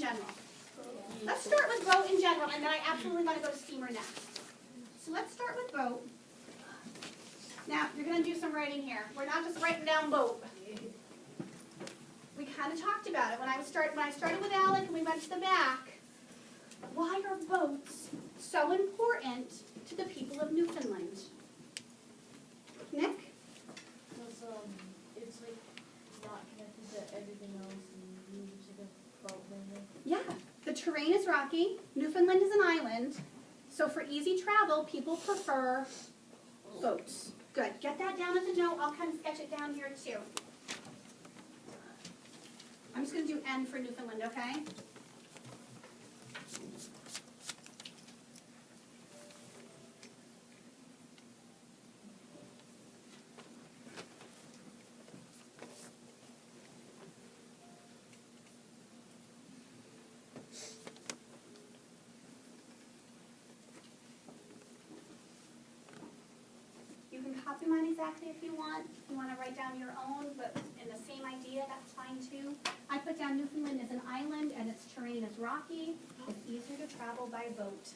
general? Let's start with boat in general, and then I absolutely want to go to steamer next. So let's start with boat. Now, you're going to do some writing here. We're not just writing down boat. We kind of talked about it when I started with Alec and we went to the back. Why are boats so important to the people of Newfoundland? Nick? Because it's like not connected to everything else and you need to get boat landing. Yeah, the terrain is rocky. Newfoundland is an island. So for easy travel, people prefer boats. Good. Get that down as a note. I'll kind of sketch it down here too. I'm just going to do N for Newfoundland, okay? You can copy mine exactly if you want. If you want to write down your own, but in the same idea, that's fine too. I put down Newfoundland as an island and its terrain is rocky. It's easier to travel by boat.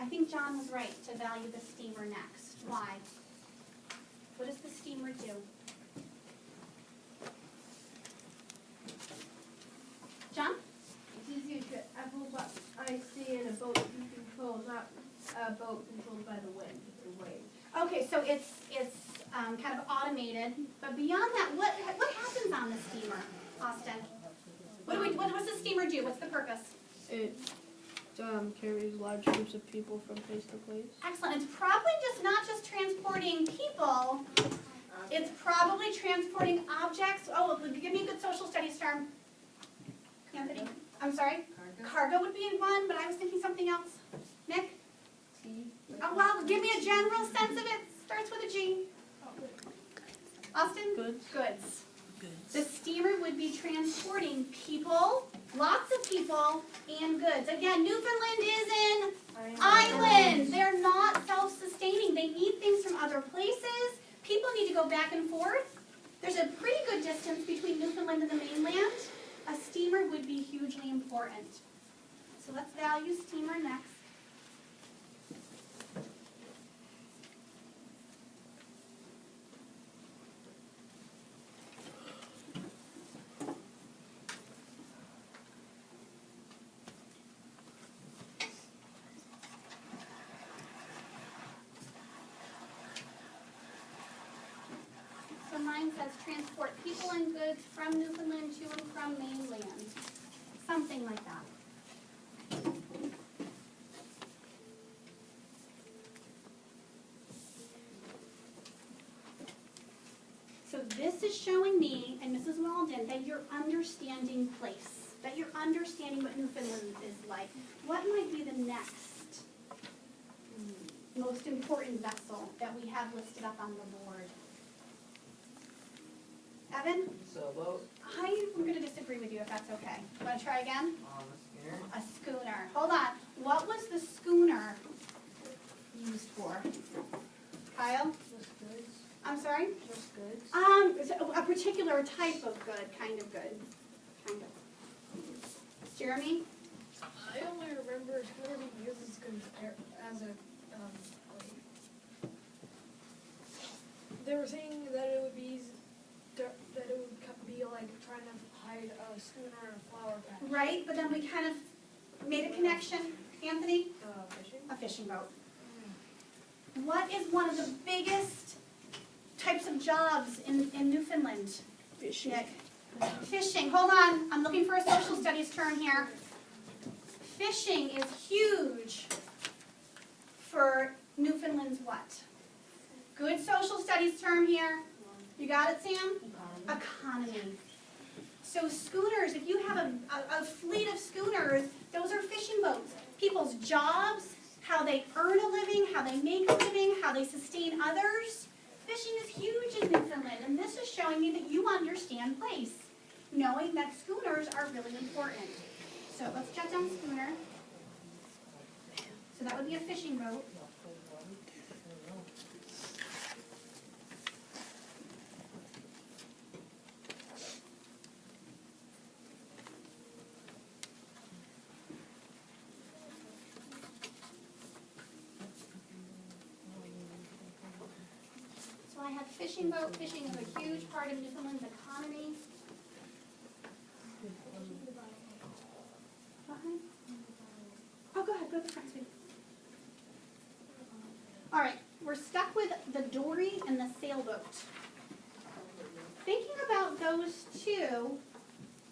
I think John was right to value the steamer next. Why? What does the steamer do? John? It's easier to travel what I see in a boat you control, not a boat controlled by the wind or waves. Okay, so it's kind of automated, but beyond that, what happens on the steamer, Austin? What does the steamer do? What's the purpose? It carries large groups of people from place to place. Excellent. It's probably not just transporting people. It's probably transporting objects. Oh, well, give me a good social studies term. Anthony, I'm sorry. Cargo would be one, but I was thinking something else. Nick? Oh, well, give me a general sense of it. Starts with a G. Austin? Goods. Goods. The steamer would be transporting people, lots of people, and goods. Again, Newfoundland is an island. They're not self-sustaining. They need things from other places. People need to go back and forth. There's a pretty good distance between Newfoundland and the mainland. A steamer would be hugely important. So let's value steamer next. So mine says transport people and goods from Newfoundland to and from mainland. Something like that. So this is showing me and Mrs. Walden that you're understanding place, that you're understanding what Newfoundland is like. What might be the next most important vessel that we have listed up on the board? Evan? Sailboat. I'm going to disagree with you if that's okay. Want to try again? A schooner. A schooner. Hold on. What was the schooner used for? Kyle? Just goods. I'm sorry? Just goods. A particular type of good, kind of good. Kind of. Jeremy? I only remember schooner being used as a they were saying that it would be like trying to hide a schooner in a flower patch. Right, but then we kind of made a connection. Anthony? Fishing. A fishing boat. What is one of the biggest types of jobs in Newfoundland? Fishing. Nick? Fishing. Hold on. I'm looking for a social studies term here. Fishing is huge for Newfoundland's what? Good social studies term here. You got it, Sam? Economy. So schooners, if you have a fleet of schooners, those are fishing boats. People's jobs, how they earn a living, how they make a living, how they sustain others. Fishing is huge in Newfoundland, and this is showing me that you understand place, knowing that schooners are really important. So let's jot down schooner. So that would be a fishing boat. So I had fishing boat. Fishing is a huge part of Newfoundland's economy. Behind? Oh, go ahead, go to the front, sweetie. All right, we're stuck with the dory and the sailboat. Thinking about those two,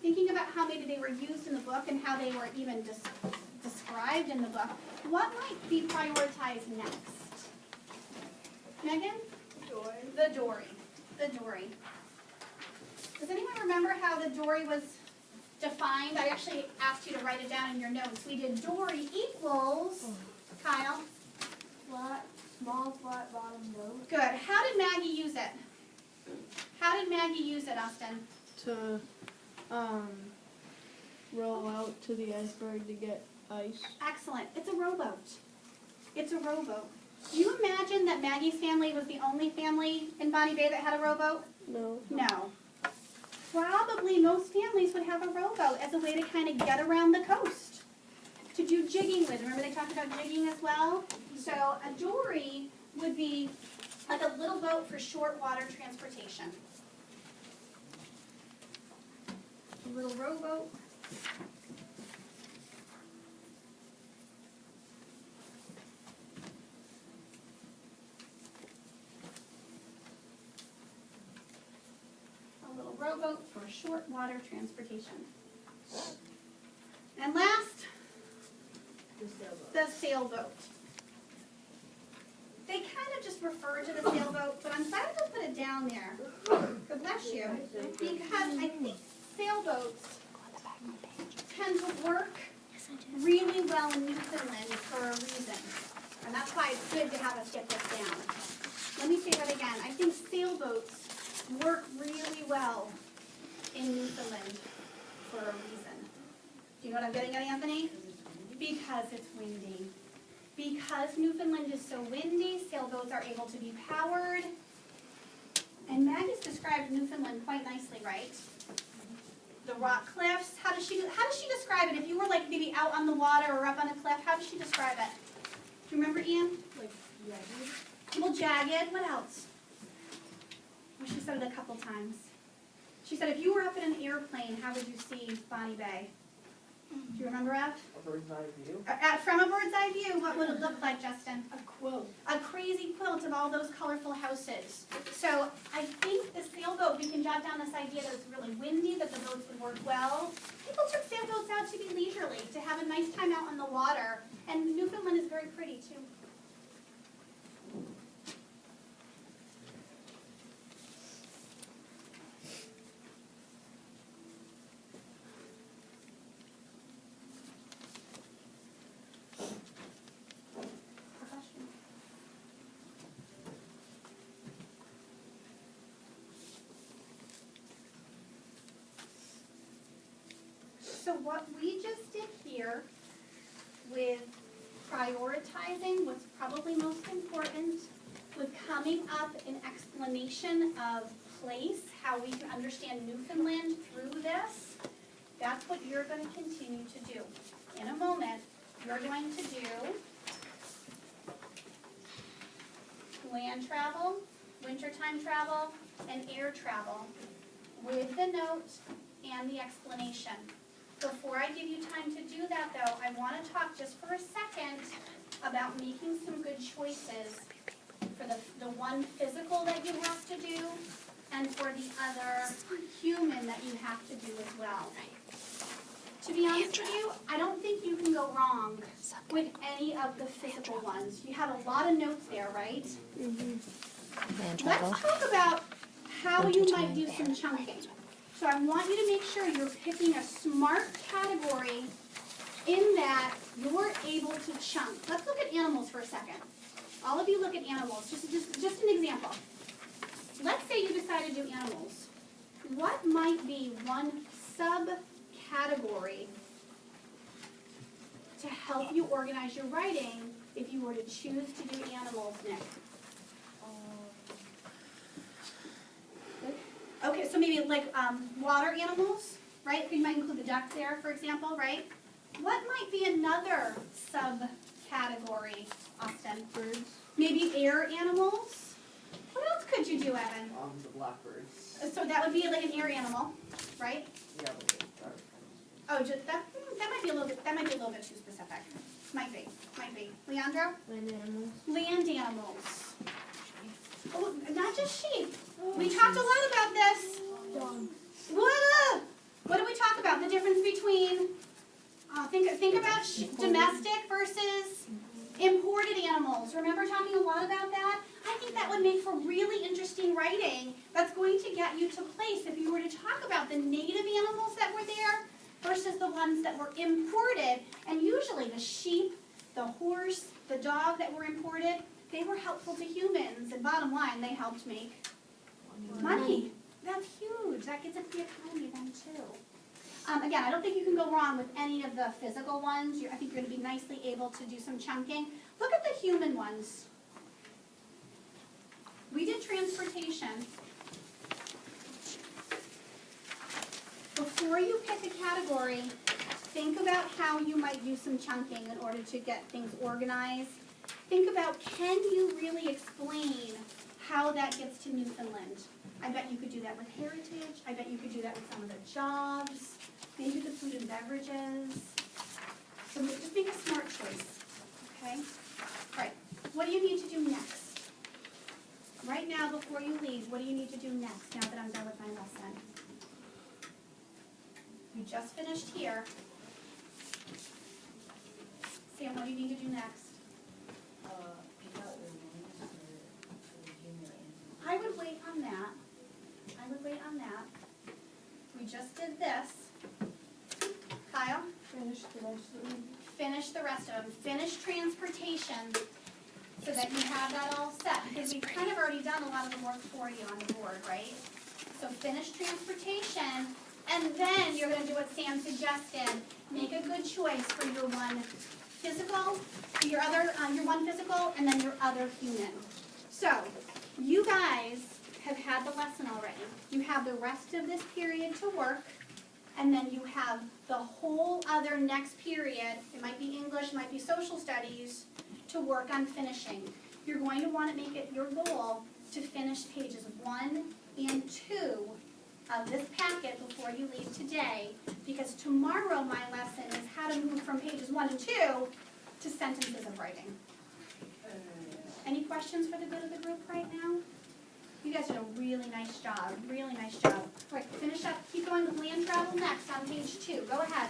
thinking about how maybe they were used in the book and how they were even described in the book, what might be prioritized next? Megan? The dory. The dory. Does anyone remember how the dory was defined? I actually asked you to write it down in your notes. We did dory equals, Kyle? Small flat bottom boat. Good. How did Maggie use it? How did Maggie use it, Austin? To row out to the iceberg to get ice. Excellent. It's a rowboat. It's a rowboat. Do you imagine that Maggie's family was the only family in Bonnie Bay that had a rowboat? No. No. Probably most families would have a rowboat as a way to kind of get around the coast, to do jigging with. Remember they talked about jigging as well? So a dory would be like a little boat for short water transportation. A little rowboat. A little rowboat for short water transportation. And last, the sailboat. They kind of just refer to the sailboat, but I'm glad to put it down there. God bless you. Because I think sailboats tend to work really well in Newfoundland for a reason. And that's why it's good to have us get this down. Let me say that again. I think sailboats work really well in Newfoundland for a reason. Do you know what I'm getting at, Anthony? Because it's windy. Because Newfoundland is so windy, sailboats are able to be powered. And Maggie's described Newfoundland quite nicely, right? The rock cliffs. How does she describe it? If you were like maybe out on the water or up on a cliff, how does she describe it? Do you remember, Ian? Like jagged. A little jagged. What else? Well, she said it a couple times. She said if you were up in an airplane, how would you see Bonnie Bay? Do you remember, Ev? A bird's eye view? From a bird's eye view, what would it look like, Justin? A quilt. A crazy quilt of all those colorful houses. So I think the sailboat, we can jot down this idea that it's really windy, that the boats would work well. People took sailboats out to be leisurely, to have a nice time out on the water. And Newfoundland is very pretty, too. So what we just did here with prioritizing what's probably most important, with coming up an explanation of place, how we can understand Newfoundland through this, that's what you're going to continue to do. In a moment, you're going to do land travel, wintertime travel, and air travel with the note and the explanation. Before I give you time to do that, though, I want to talk just for a second about making some good choices for the one physical that you have to do and for the other human that you have to do as well. To be honest with you, I don't think you can go wrong with any of the physical ones. You have a lot of notes there, right? Mm-hmm. Let's talk about how you might do some chunking. So I want you to make sure you're picking a smart category in that you're able to chunk. Let's look at animals for a second. All of you look at animals. Just an example. Let's say you decide to do animals. What might be one subcategory to help you organize your writing if you were to choose to do animals next? Okay, so maybe like water animals, right? You might include the duck there, for example, right? What might be another subcategory, Austin? Birds. Maybe air animals? What else could you do, Evan? The blackbirds. So that would be like an air animal, right? Yeah, but the dark. Oh, just that might be a little bit too specific. Might be. Leandro? Land animals. Land animals. Oh, not just sheep. We talked a lot about this. Dogs. What did we talk about? The difference between think about domestic versus imported animals. Remember talking a lot about that? I think that would make for really interesting writing that's going to get you to place if you were to talk about the native animals that were there versus the ones that were imported. And usually the sheep, the horse, the dog that were imported, they were helpful to humans. And bottom line, they helped make money. That's huge. That gets into the economy then too. Again, I don't think you can go wrong with any of the physical ones. I think you're going to be nicely able to do some chunking. Look at the human ones. We did transportation. Before you pick a category, think about how you might do some chunking in order to get things organized. Think about, can you really explain how that gets to Newfoundland? I bet you could do that with heritage. I bet you could do that with some of the jobs, maybe the food and beverages. So just make a smart choice, okay? All right, what do you need to do next? Right now, before you leave, what do you need to do next, now that I'm done with my lesson? You just finished here. Sam, what do you need to do next? I would wait on that. We just did this. Kyle? Finish the rest of them. Finish the rest of them. Finish transportation so that you have that all set. Because we've kind of already done a lot of the work for you on the board, right? So finish transportation, and then you're going to do what Sam suggested. Make a good choice for your one physical, your one physical, and then your other human. So you guys have had the lesson already. You have the rest of this period to work, and then you have the whole other next period, it might be English, it might be social studies, to work on finishing. You're going to want to make it your goal to finish pages 1 and 2 of this packet before you leave today, because tomorrow my lesson is how to move from pages 1 and 2 to sentences of writing. Any questions for the good of the group right now? You guys did a really nice job, really nice job. All right, finish up, keep going with land travel next on page 2. Go ahead.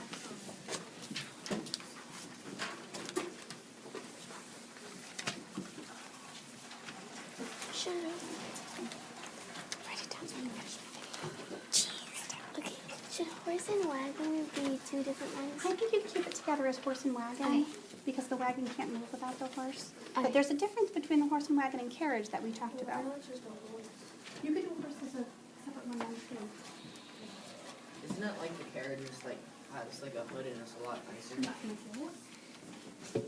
Okay, should horse and wagon be two different ones? I think you keep it together as horse and wagon, Okay. because the wagon can't move without the horse. Okay. But there's a difference between the horse and wagon and carriage that we talked about. You could do a horse as a separate one then too. Isn't it like the carriage is like has like a hood and it's a lot nicer? I'm not gonna do it.